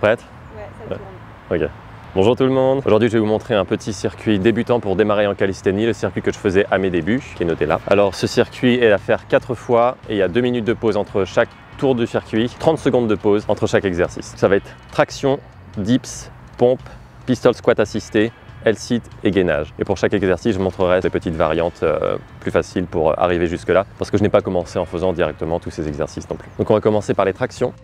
Prête? Ouais, ça tourne. Ok. Bonjour tout le monde. Aujourd'hui, je vais vous montrer un petit circuit débutant pour démarrer en calisthénie, le circuit que je faisais à mes débuts, qui est noté là. Alors, ce circuit est à faire 4 fois et il y a 2 minutes de pause entre chaque tour du circuit, 30 secondes de pause entre chaque exercice. Ça va être traction, dips, pompe, pistol squat assisté, L-sit et gainage. Et pour chaque exercice, je montrerai des petites variantes plus faciles pour arriver jusque là, parce que je n'ai pas commencé en faisant directement tous ces exercices non plus. Donc on va commencer par les tractions.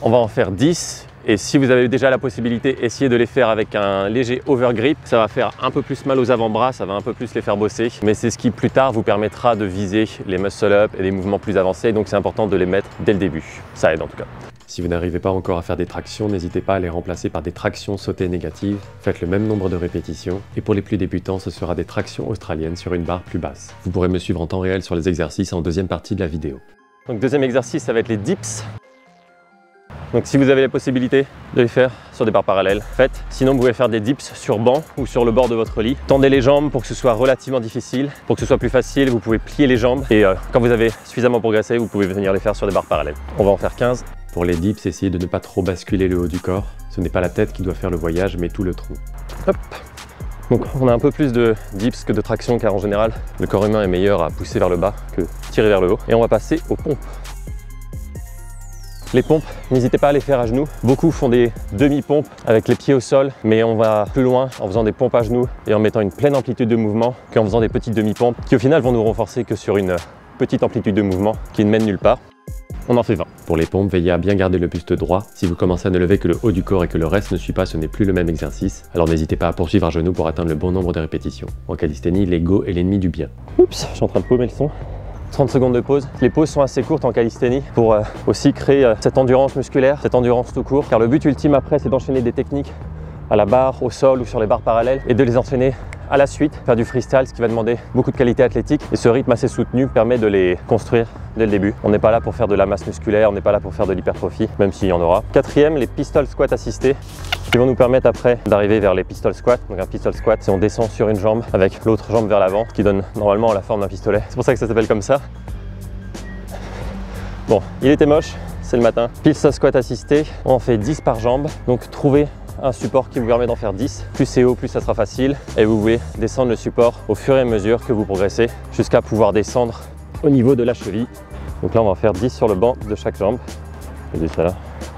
On va en faire 10. Et si vous avez déjà la possibilité, essayez de les faire avec un léger overgrip. Ça va faire un peu plus mal aux avant-bras, ça va un peu plus les faire bosser. Mais c'est ce qui plus tard vous permettra de viser les muscle-up et des mouvements plus avancés. Donc c'est important de les mettre dès le début. Ça aide en tout cas. Si vous n'arrivez pas encore à faire des tractions, n'hésitez pas à les remplacer par des tractions sautées négatives. Faites le même nombre de répétitions. Et pour les plus débutants, ce sera des tractions australiennes sur une barre plus basse. Vous pourrez me suivre en temps réel sur les exercices en deuxième partie de la vidéo. Donc deuxième exercice, ça va être les dips. Donc si vous avez la possibilité de les faire sur des barres parallèles, faites. Sinon vous pouvez faire des dips sur banc ou sur le bord de votre lit. Tendez les jambes pour que ce soit relativement difficile. Pour que ce soit plus facile, vous pouvez plier les jambes. Et quand vous avez suffisamment progressé, vous pouvez venir les faire sur des barres parallèles. On va en faire 15. Pour les dips, essayez de ne pas trop basculer le haut du corps. Ce n'est pas la tête qui doit faire le voyage, mais tout le tronc. Hop. Donc on a un peu plus de dips que de traction, car en général, le corps humain est meilleur à pousser vers le bas que tirer vers le haut. Et on va passer aux pompes. Les pompes, n'hésitez pas à les faire à genoux. Beaucoup font des demi-pompes avec les pieds au sol, mais on va plus loin en faisant des pompes à genoux et en mettant une pleine amplitude de mouvement qu'en faisant des petites demi-pompes qui au final vont nous renforcer que sur une petite amplitude de mouvement qui ne mène nulle part. On en fait 20. Pour les pompes, veillez à bien garder le buste droit. Si vous commencez à ne lever que le haut du corps et que le reste ne suit pas, ce n'est plus le même exercice. Alors n'hésitez pas à poursuivre à genoux pour atteindre le bon nombre de répétitions. En calisthénie, l'ego est l'ennemi du bien. Oups, je suis en train de paumer le son. 30 secondes de pause. Les pauses sont assez courtes en calisthénie pour aussi créer cette endurance musculaire, cette endurance tout court. Car le but ultime après, c'est d'enchaîner des techniques à la barre, au sol ou sur les barres parallèles et de les enchaîner à la suite, faire du freestyle, ce qui va demander beaucoup de qualité athlétique. Et ce rythme assez soutenu permet de les construire dès le début. On n'est pas là pour faire de la masse musculaire, on n'est pas là pour faire de l'hypertrophie, même s'il y en aura. Quatrième, les pistol squats assistés, qui vont nous permettre après d'arriver vers les pistol squats. Donc un pistol squat, c'est on descend sur une jambe avec l'autre jambe vers l'avant, qui donne normalement la forme d'un pistolet. C'est pour ça que ça s'appelle comme ça. Bon, il était moche, c'est le matin. Pistol squat assisté, on en fait 10 par jambe. Donc trouvez un support qui vous permet d'en faire 10. Plus c'est haut, plus ça sera facile. Et vous pouvez descendre le support au fur et à mesure que vous progressez jusqu'à pouvoir descendre au niveau de la cheville. Donc là, on va en faire 10 sur le banc de chaque jambe. Je dis ça là.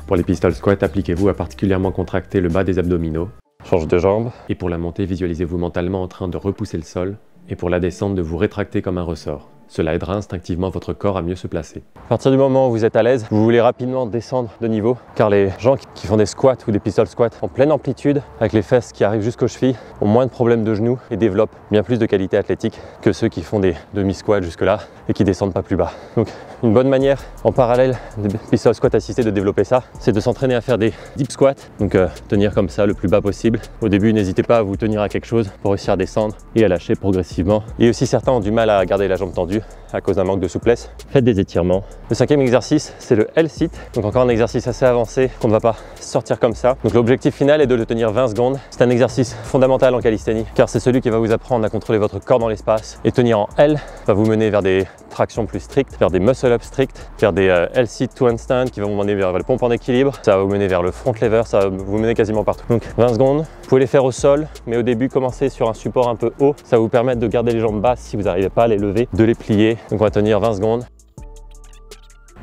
Pour les pistol squats, appliquez-vous à particulièrement contracter le bas des abdominaux. Change de jambe. Et pour la montée, visualisez-vous mentalement en train de repousser le sol. Et pour la descente, de vous rétracter comme un ressort. Cela aidera instinctivement votre corps à mieux se placer. À partir du moment où vous êtes à l'aise, vous voulez rapidement descendre de niveau, car les gens qui font des squats ou des pistol squats en pleine amplitude, avec les fesses qui arrivent jusqu'aux chevilles, ont moins de problèmes de genoux et développent bien plus de qualité athlétique que ceux qui font des demi-squats jusque-là et qui descendent pas plus bas. Donc une bonne manière en parallèle des pistol squats assistés de développer ça, c'est de s'entraîner à faire des deep squats, donc tenir comme ça le plus bas possible. Au début, n'hésitez pas à vous tenir à quelque chose pour réussir à descendre et à lâcher progressivement. Et aussi certains ont du mal à garder la jambe tendue à cause d'un manque de souplesse. Faites des étirements. Le cinquième exercice, c'est le L-sit. Donc encore un exercice assez avancé qu'on ne va pas sortir comme ça. Donc l'objectif final est de le tenir 20 secondes. C'est un exercice fondamental en calisthénie car c'est celui qui va vous apprendre à contrôler votre corps dans l'espace. Et tenir en L va vous mener vers des tractions plus strictes, vers des muscle-up stricts, vers des L-sit to handstand qui vont vous mener vers le pompe en équilibre. Ça va vous mener vers le front lever, ça va vous mener quasiment partout. Donc 20 secondes. Vous pouvez les faire au sol, mais au début, commencez sur un support un peu haut. Ça va vous permettre de garder les jambes basses si vous n'arrivez pas à les lever, de les plier. Donc on va tenir 20 secondes.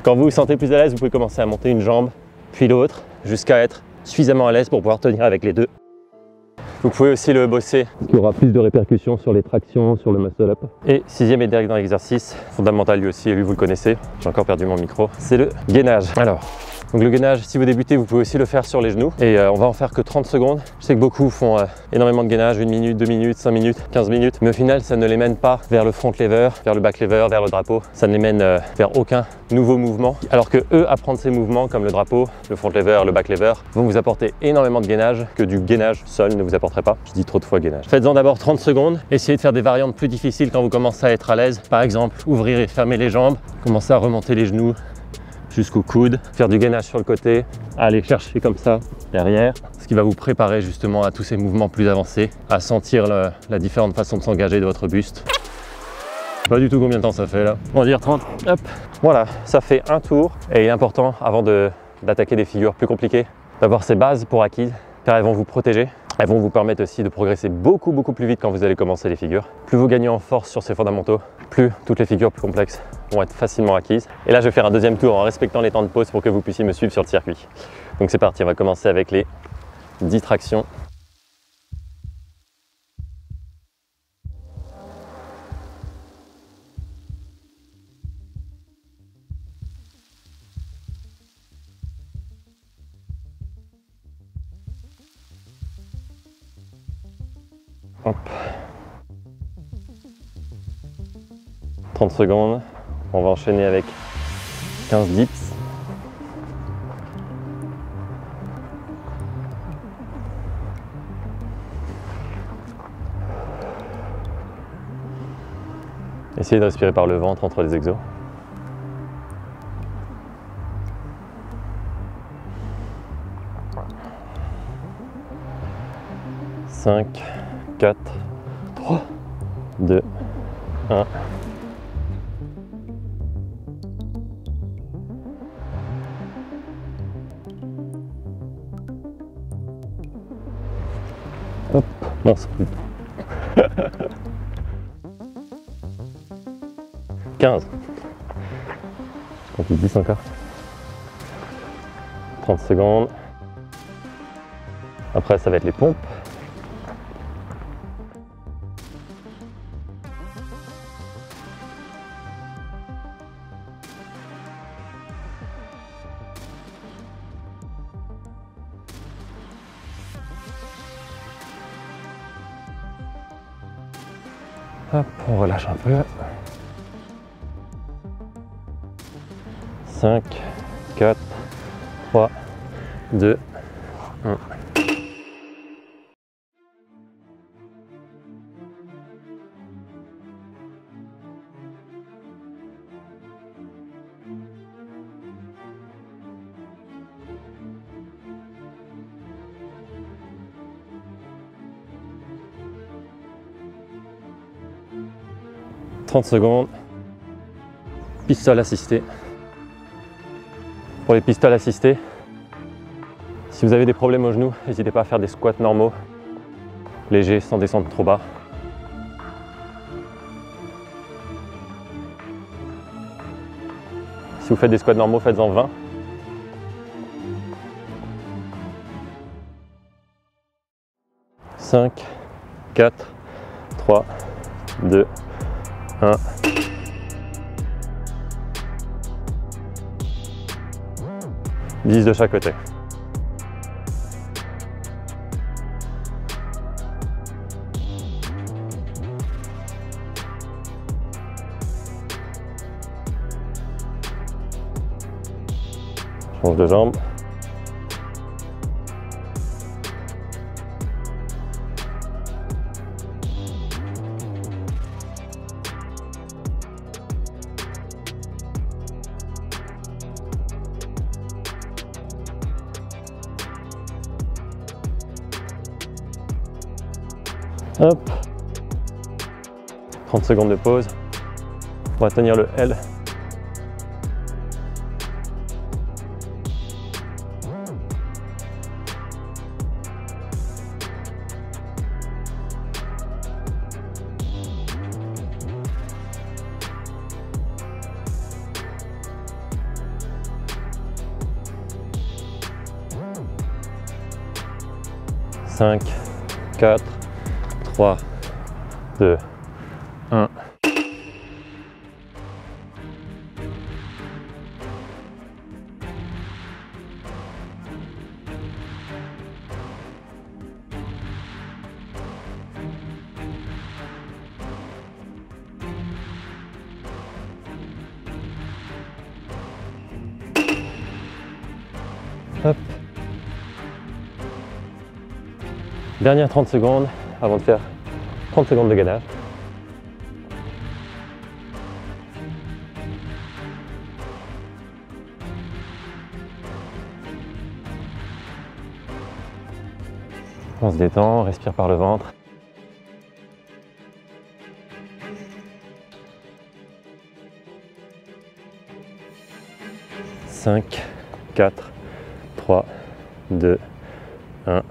Quand vous vous sentez plus à l'aise, vous pouvez commencer à monter une jambe, puis l'autre, jusqu'à être suffisamment à l'aise pour pouvoir tenir avec les deux. Vous pouvez aussi le bosser, qui aura plus de répercussions sur les tractions, sur le muscle up. Et sixième et dernier exercice, fondamental lui aussi, et lui vous le connaissez, j'ai encore perdu mon micro, c'est le gainage. Alors, donc le gainage, si vous débutez, vous pouvez aussi le faire sur les genoux et on va en faire que 30 secondes. Je sais que beaucoup font énormément de gainage, 1 minute, 2 minutes, 5 minutes, 15 minutes, mais au final, ça ne les mène pas vers le front lever, vers le back lever, vers le drapeau. Ça ne les mène vers aucun nouveau mouvement. Alors que eux, apprendre ces mouvements comme le drapeau, le front lever, le back lever, vont vous apporter énormément de gainage que du gainage seul ne vous apporterait pas. Je dis trop de fois gainage. Faites-en d'abord 30 secondes. Essayez de faire des variantes plus difficiles quand vous commencez à être à l'aise. Par exemple, ouvrir et fermer les jambes, commencer à remonter les genoux jusqu'au coude, faire du gainage sur le côté, aller chercher comme ça derrière, ce qui va vous préparer justement à tous ces mouvements plus avancés, à sentir la différente façon de s'engager de votre buste. Pas du tout combien de temps ça fait là. On va dire 30. Hop. Voilà, ça fait un tour et il est important avant d'attaquer des figures plus compliquées d'avoir ces bases pour acquises, car elles vont vous protéger. Elles vont vous permettre aussi de progresser beaucoup plus vite quand vous allez commencer les figures. Plus vous gagnez en force sur ces fondamentaux, plus toutes les figures plus complexes vont être facilement acquises. Et là, je vais faire un deuxième tour en respectant les temps de pause pour que vous puissiez me suivre sur le circuit. Donc c'est parti, on va commencer avec les 10 tractions. Hop. 30 secondes, on va enchaîner avec 15 dips. Essayez de respirer par le ventre entre les exos. Cinq, 4, 3, 2, 1. Hop, non, c'est plus. 15. On fait 10 encore. 30 secondes. Après, ça va être les pompes. Hop, on relâche un peu. 5, 4, 3, 2, 1. « 30 secondes, pistol assisté. Pour les pistoles assistés, si vous avez des problèmes au genou, n'hésitez pas à faire des squats normaux, légers, sans descendre trop bas. Si vous faites des squats normaux, faites-en 20. « 5, 4, 3, 2, 1. » 10 de chaque côté. Change de jambe. Hop. 30 secondes de pause. On va tenir le L. Cinq, 4, 3, 2, 1. Hop. Dernière 30 secondes avant de faire 30 secondes de gainage. On se détend, on respire par le ventre. Cinq, 4, 3, 2, 1.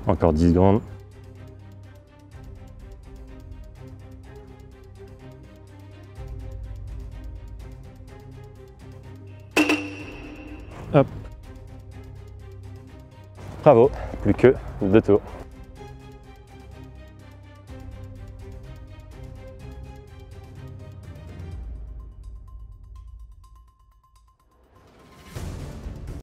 Encore 10 secondes. Hop. Bravo, plus que 2 tours.